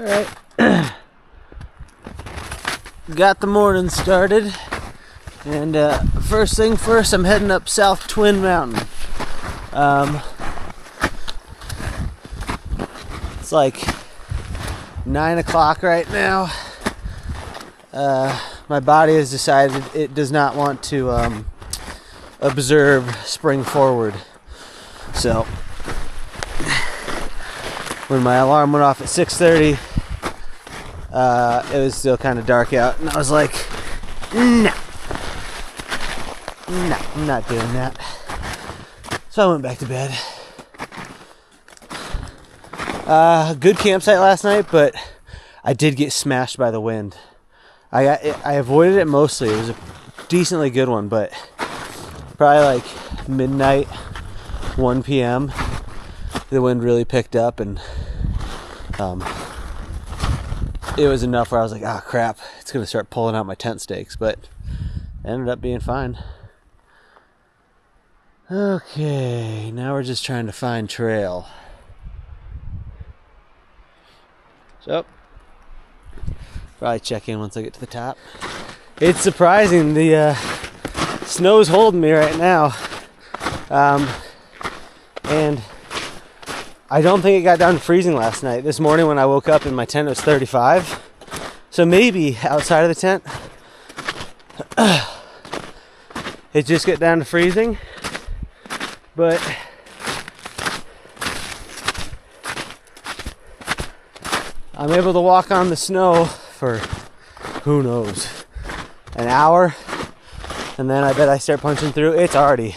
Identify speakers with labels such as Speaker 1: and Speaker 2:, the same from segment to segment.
Speaker 1: Alright. Got the morning started. And first thing first, I'm heading up South Twin Mountain. It's like 9 o'clock right now. My body has decided it does not want to observe spring forward. So when my alarm went off at 6:30, it was still kind of dark out, and I was like, no, I'm not doing that. So I went back to bed. Good campsite last night, but I did get smashed by the wind. I avoided it mostly. It was a decently good one, but probably like midnight, 1 p.m., the wind really picked up, and it was enough where I was like, oh crap, it's going to start pulling out my tent stakes, but it ended up being fine. Okay, now we're just trying to find trail. So, probably check in once I get to the top. It's surprising, the snow's holding me right now. And I don't think it got down to freezing last night. This morning when I woke up in my tent, it was 35. So maybe outside of the tent, it just got down to freezing. But I'm able to walk on the snow for, who knows, an hour. And then I bet I start punching through. It's already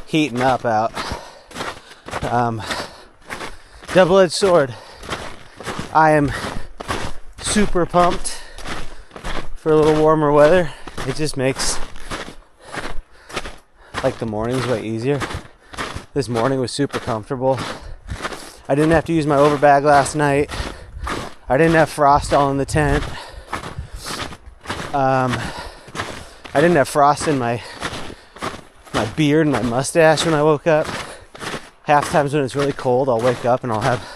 Speaker 1: heating up out. Double-edged sword. I am super pumped for a little warmer weather. It just makes like the mornings way easier. This morning was super comfortable. I didn't have to use my overbag last night. I didn't have frost all in the tent. I didn't have frost in my beard and my mustache when I woke up. Half times when it's really cold, I'll wake up and I'll have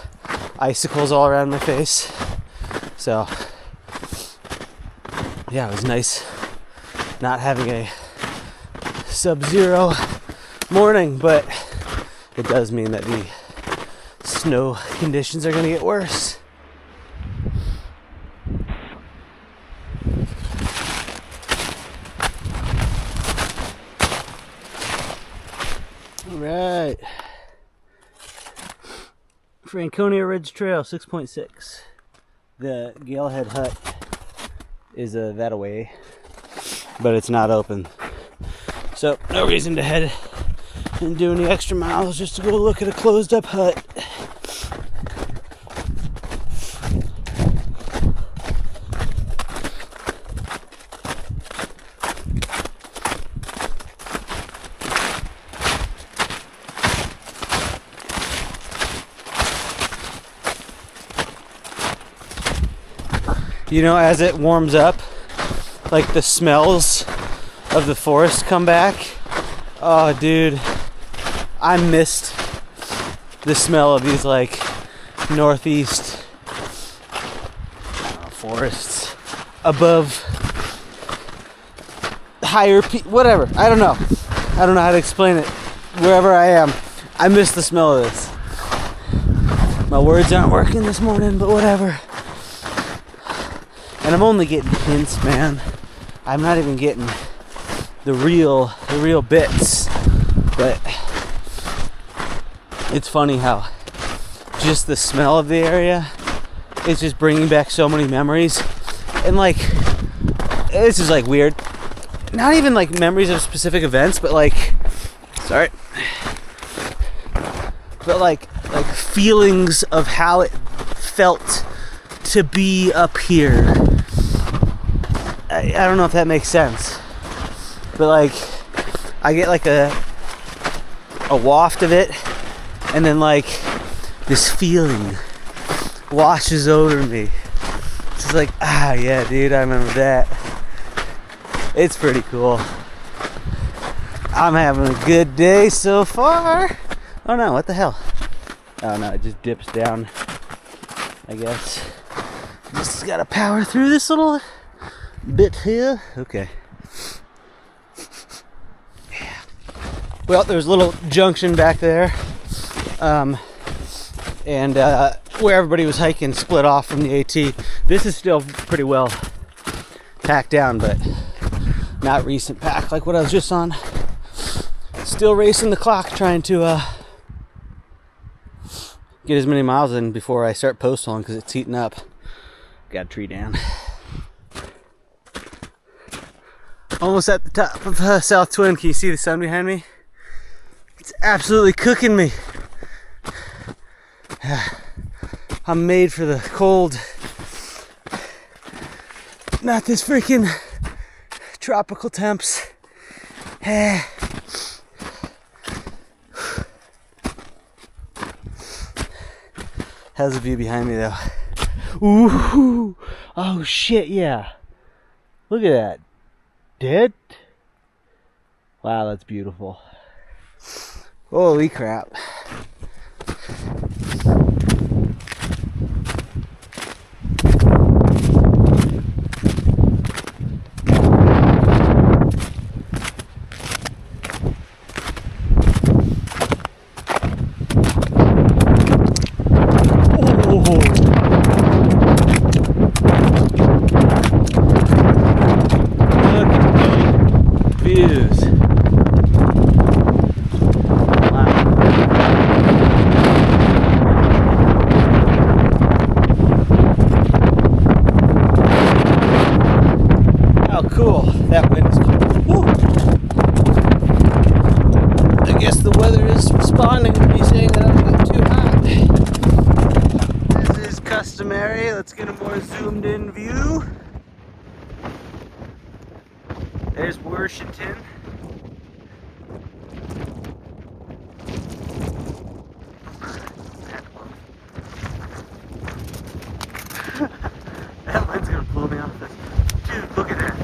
Speaker 1: icicles all around my face. So, yeah, it was nice not having a sub-zero morning, but it does mean that the snow conditions are going to get worse. All right. Franconia Ridge Trail 6.6. The Galehead Hut is that away, but it's not open. So no reason to head and do any extra miles just to go look at a closed up hut. You know, as it warms up, like the smells of the forest come back. Oh, dude, I missed the smell of these like northeast forests above higher whatever. I don't know how to explain it. Wherever I am, I miss the smell of this. My words aren't working this morning, but whatever. And I'm only getting hints, man. I'm not even getting the real bits. But it's funny how just the smell of the area is just bringing back so many memories. And like, this is like weird. Not even like memories of specific events, but like, sorry. But like feelings of how it felt to be up here. I don't know if that makes sense, but like I get like a waft of it, and then like this feeling washes over me. It's just like, yeah, dude, I remember that. It's pretty cool. I'm having a good day so far. Oh no, what the hell? Oh no, it just dips down, I guess. Just gotta power through this little bit here. Okay. Yeah. Well, there's a little junction back there. And where everybody was hiking split off from the AT. This is still pretty well packed down, but not recent pack like what I was just on. Still racing the clock, trying to get as many miles in before I start post hauling because it's heating up. Got a tree down. Almost at the top of South Twin. Can you see the sun behind me? It's absolutely cooking me. I'm made for the cold. Not this freaking tropical temps. How's the view behind me though? Ooh! Oh shit, yeah. Look at that. Dead? Wow, that's beautiful. Holy crap. Let's get a more zoomed in view. There's Washington. That wind's gonna blow me off this. Dude, look at that.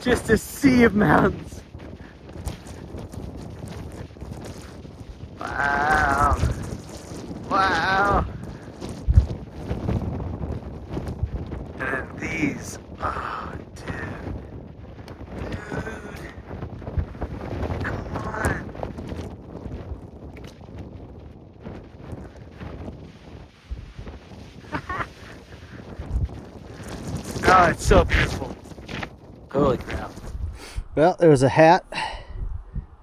Speaker 1: Just a sea of mountains. Wow. Wow. And then these. Oh, dude. Come on. Oh, it's so beautiful. Holy crap. Well, there was a hat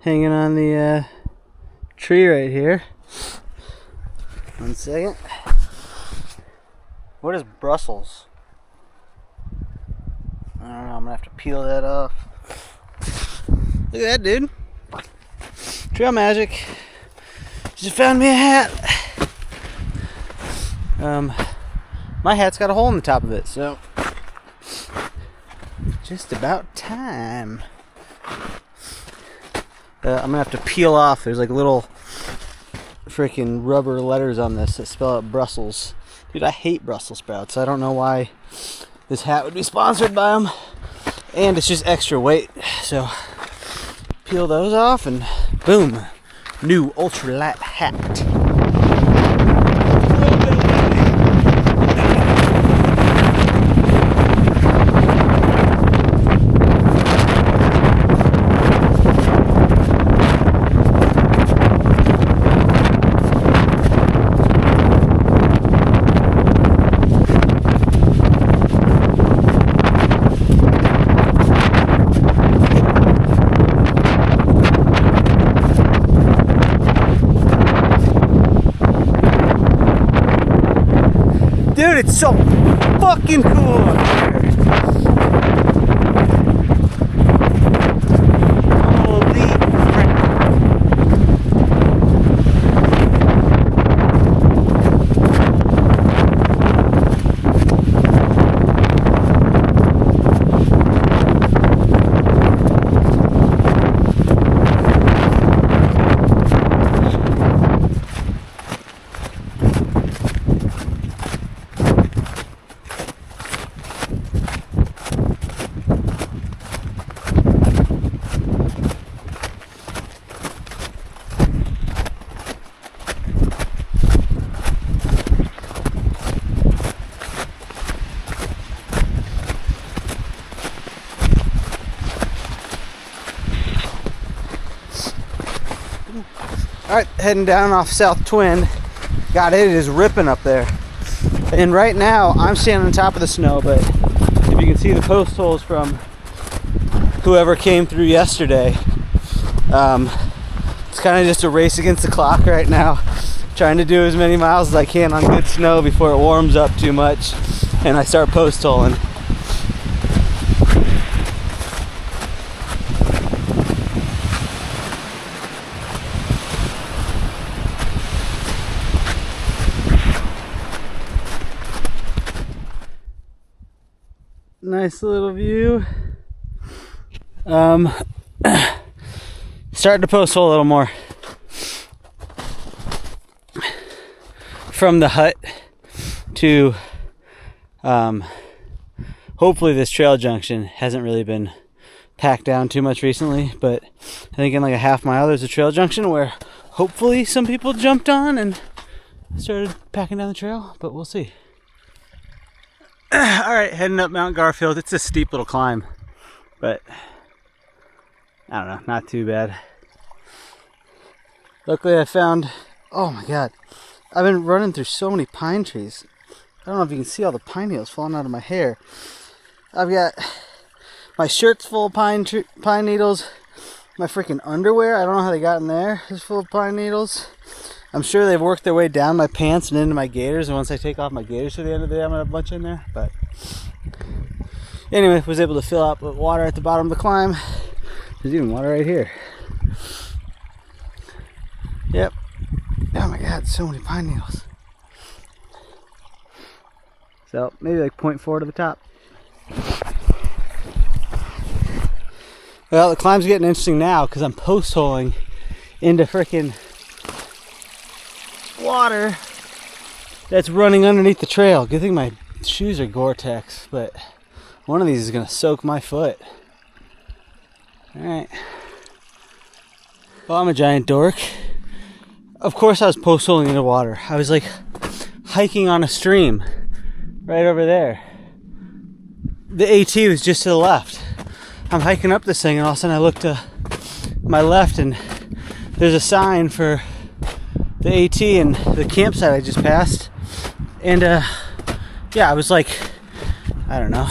Speaker 1: hanging on the tree right here. 1 second. What is Brussels? I don't know. I'm gonna have to peel that off. Look at that, dude. Trail magic. Just found me a hat. My hat's got a hole in the top of it, so just about time. I'm gonna have to peel off. There's like little freaking rubber letters on this that spell out Brussels. Dude, I hate Brussels sprouts. I don't know why this hat would be sponsored by them. And it's just extra weight. So peel those off and boom, new ultralight hat. Dude, it's so fucking cool up here. Holy crap. Alright, heading down off South Twin. God, it is ripping up there. And right now, I'm standing on top of the snow, but if you can see the post holes from whoever came through yesterday, it's kind of just a race against the clock right now. Trying to do as many miles as I can on good snow before it warms up too much and I start post holing. Nice little view. Starting to post hole a little more. From the hut to hopefully this trail junction hasn't really been packed down too much recently, but I think in like a half mile there's a trail junction where hopefully some people jumped on and started packing down the trail, but we'll see. Alright, heading up Mount Garfield. It's a steep little climb, but I don't know, not too bad. Luckily I found, oh my god, I've been running through so many pine trees. I don't know if you can see all the pine needles falling out of my hair. I've got my shirt's full of pine needles. My freaking underwear, I don't know how they got in there, is full of pine needles. I'm sure they've worked their way down my pants and into my gaiters, and once I take off my gaiters to the end of the day, I'm gonna have a bunch in there. But anyway, was able to fill up with water at the bottom of the climb. There's even water right here. Yep. Oh my god, so many pine needles. So maybe like 0.4 to the top. Well, the climb's getting interesting now because I'm post holing into freaking water that's running underneath the trail. Good thing my shoes are Gore-Tex, but one of these is gonna soak my foot. Alright. Well, I'm a giant dork. Of course I was post holing into water. I was like hiking on a stream right over there. The AT was just to the left. I'm hiking up this thing and all of a sudden I look to my left and there's a sign for the AT and the campsite I just passed. And yeah, I was like, I don't know,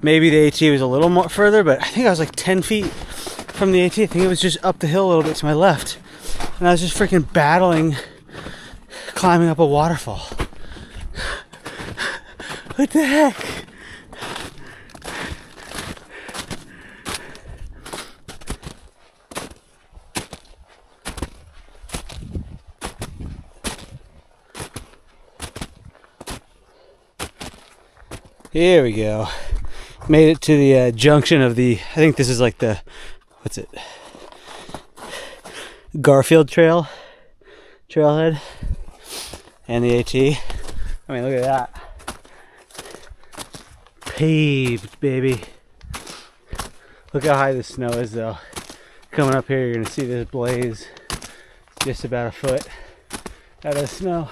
Speaker 1: maybe the AT was a little more further, but I think I was like 10 feet from the AT. I think it was just up the hill a little bit to my left. And I was just freaking battling, climbing up a waterfall. What the heck? Here we go. Made it to the junction of the, I think this is like the, what's it? Garfield trailhead. And the AT. I mean, look at that. Paved, baby. Look how high the snow is though. Coming up here, you're gonna see this blaze just about a foot out of the snow.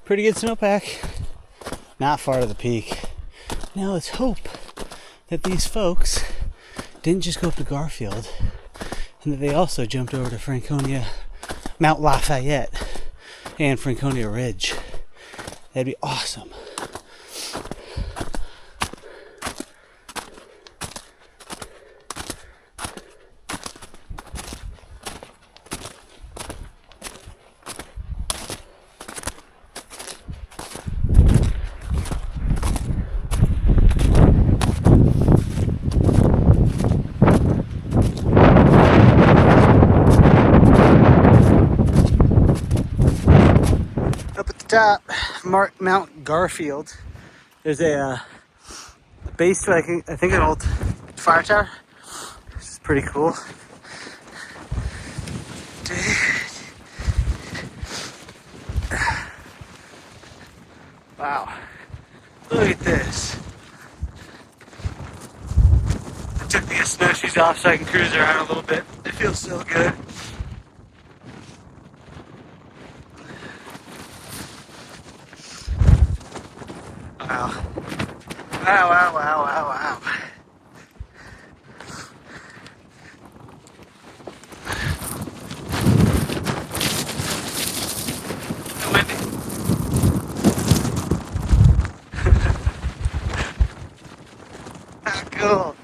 Speaker 1: Pretty good snowpack. Not far to the peak. Now let's hope that these folks didn't just go up to Garfield and that they also jumped over to Franconia, Mount Lafayette, and Franconia Ridge. That'd be awesome. Top Mount Garfield, there's a base to I think an old fire tower. This is pretty cool. Dude. Wow, look at this. I took these snowshoes off so I can cruise around a little bit. It feels so good. Wow. Wow, wow, wow, wow, wow. Cool.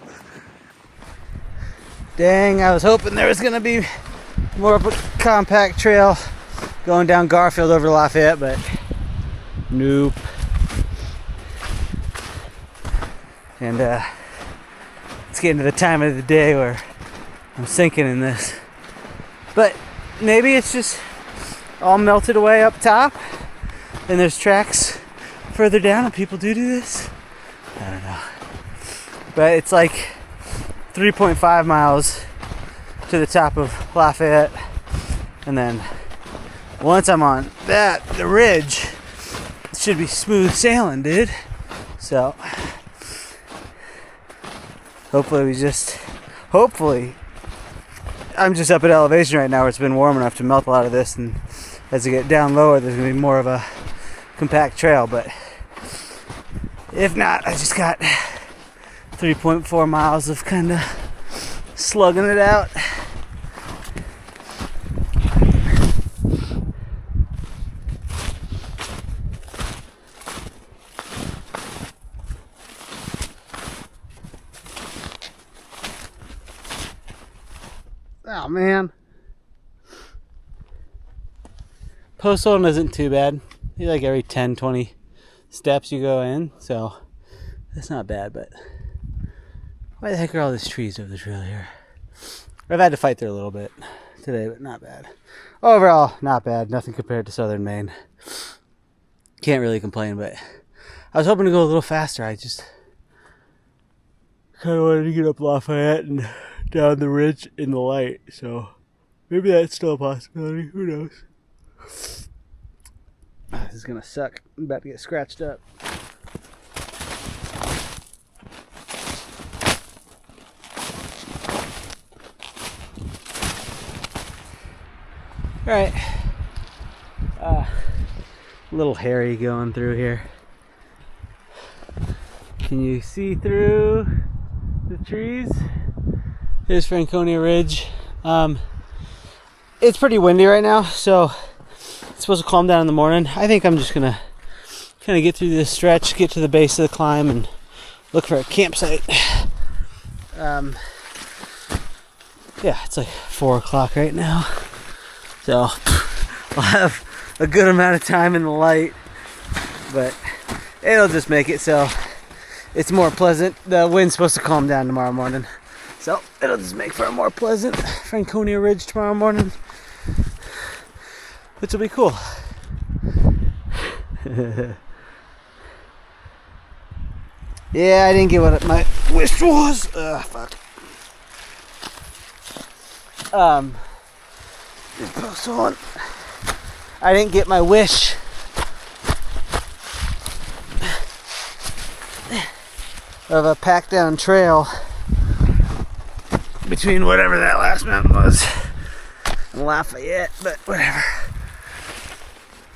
Speaker 1: Dang, I was hoping there was gonna be more of a compact trail going down Garfield over Lafayette, but nope. And it's getting to the time of the day where I'm sinking in this. But maybe it's just all melted away up top and there's tracks further down and people do this. I don't know. But it's like 3.5 miles to the top of Lafayette, and then once I'm on that, the ridge, it should be smooth sailing, dude. So hopefully I'm just up at elevation right now where it's been warm enough to melt a lot of this, and as I get down lower there's gonna be more of a compact trail. But if not, I just got 3.4 miles of kind of slugging it out. Oh man, post holding isn't too bad. You like every 10-20 steps you go in, so that's not bad. But why the heck are all these trees over the trail here? I've had to fight through a little bit today, but not bad. Overall, not bad. Nothing compared to southern Maine. Can't really complain, but I was hoping to go a little faster. I just kind of wanted to get up Lafayette and down the ridge in the light, so maybe that's still a possibility. Who knows? This is gonna suck. I'm about to get scratched up. Alright. A little hairy going through here. Can you see through the trees? Here's Franconia Ridge. It's pretty windy right now, so it's supposed to calm down in the morning. I think I'm just gonna kind of get through this stretch, get to the base of the climb, and look for a campsite. Yeah, it's like 4 o'clock right now, so I'll have a good amount of time in the light, but it'll just make it so it's more pleasant. The wind's supposed to calm down tomorrow morning, so it'll just make for a more pleasant Franconia Ridge tomorrow morning, which will be cool. Yeah, I didn't get what my wish was. Fuck. Just post on. I didn't get my wish. Of a packed down trail between whatever that last mountain was and Lafayette, but whatever.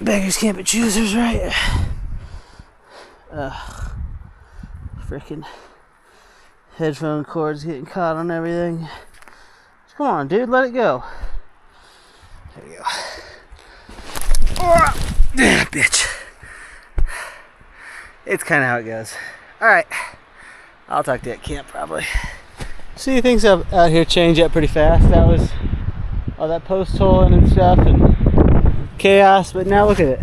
Speaker 1: Beggars can't be choosers, right? Freaking headphone cords getting caught on everything. Come on, dude, let it go. There you go. Oh, yeah, bitch. It's kind of how it goes. Alright. I'll talk to you at camp probably. See, things out here change up pretty fast. That was all that post holing and stuff and chaos, but now look at it.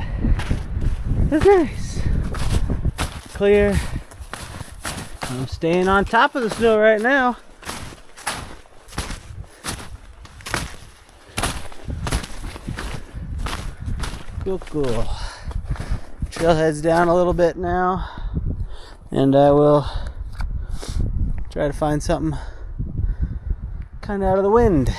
Speaker 1: It's nice. Clear. I'm staying on top of the snow right now. Cool. Trailhead's down a little bit now, and I will try to find something kind of out of the wind,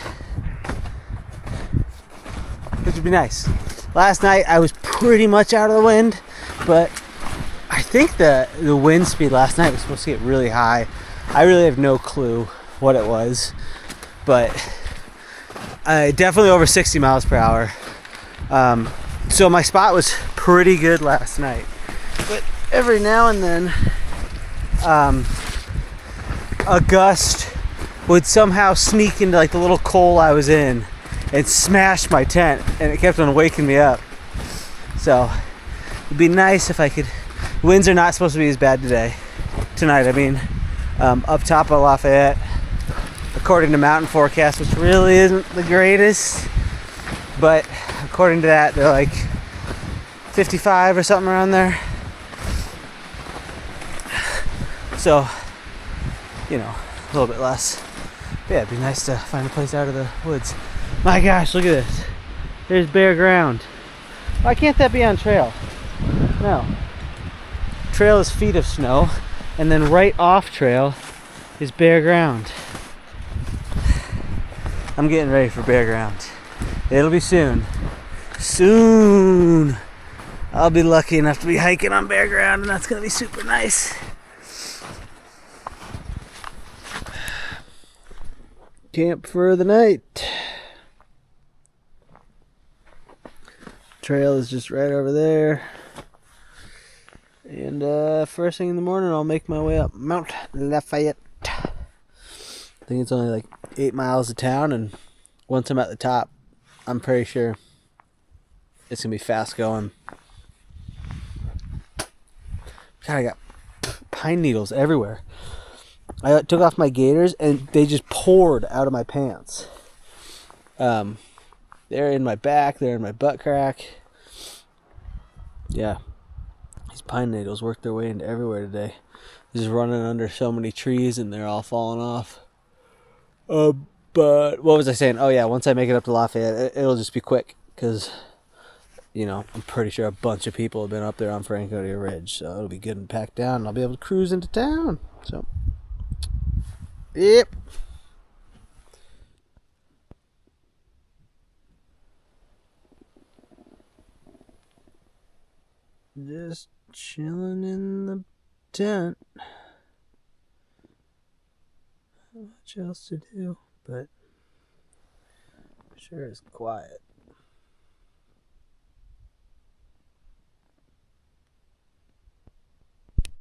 Speaker 1: which would be nice. Last night I was pretty much out of the wind, but I think the wind speed last night was supposed to get really high. I really have no clue what it was, but definitely over 60 miles per hour. So my spot was pretty good last night, but every now and then a gust would somehow sneak into like the little hole I was in and smash my tent, and it kept on waking me up. So it'd be nice if I could. Winds are not supposed to be as bad tonight. I mean, up top of Lafayette, according to mountain forecast, which really isn't the greatest, but according to that, they're like 55 or something around there. So, you know, a little bit less. But yeah, it'd be nice to find a place out of the woods. My gosh, look at this. There's bare ground. Why can't that be on trail? No. Trail is feet of snow, and then right off trail is bare ground. I'm getting ready for bare ground. It'll be soon. Soon. I'll be lucky enough to be hiking on bare ground, and that's gonna be super nice. Camp for the night. Trail is just right over there. And first thing in the morning, I'll make my way up Mount Lafayette. I think it's only like 8 miles to town, and once I'm at the top, I'm pretty sure it's gonna be fast going. God, I got pine needles everywhere. I took off my gaiters and they just poured out of my pants. They're in my back, they're in my butt crack. Yeah. These pine needles worked their way into everywhere today. Just running under so many trees and they're all falling off. But what was I saying? Oh yeah, once I make it up to Lafayette, it'll just be quick. Because, you know, I'm pretty sure a bunch of people have been up there on Franconia Ridge. So it'll be good and packed down and I'll be able to cruise into town. So, yep. Just chilling in the tent. Not much else to do, but sure is quiet.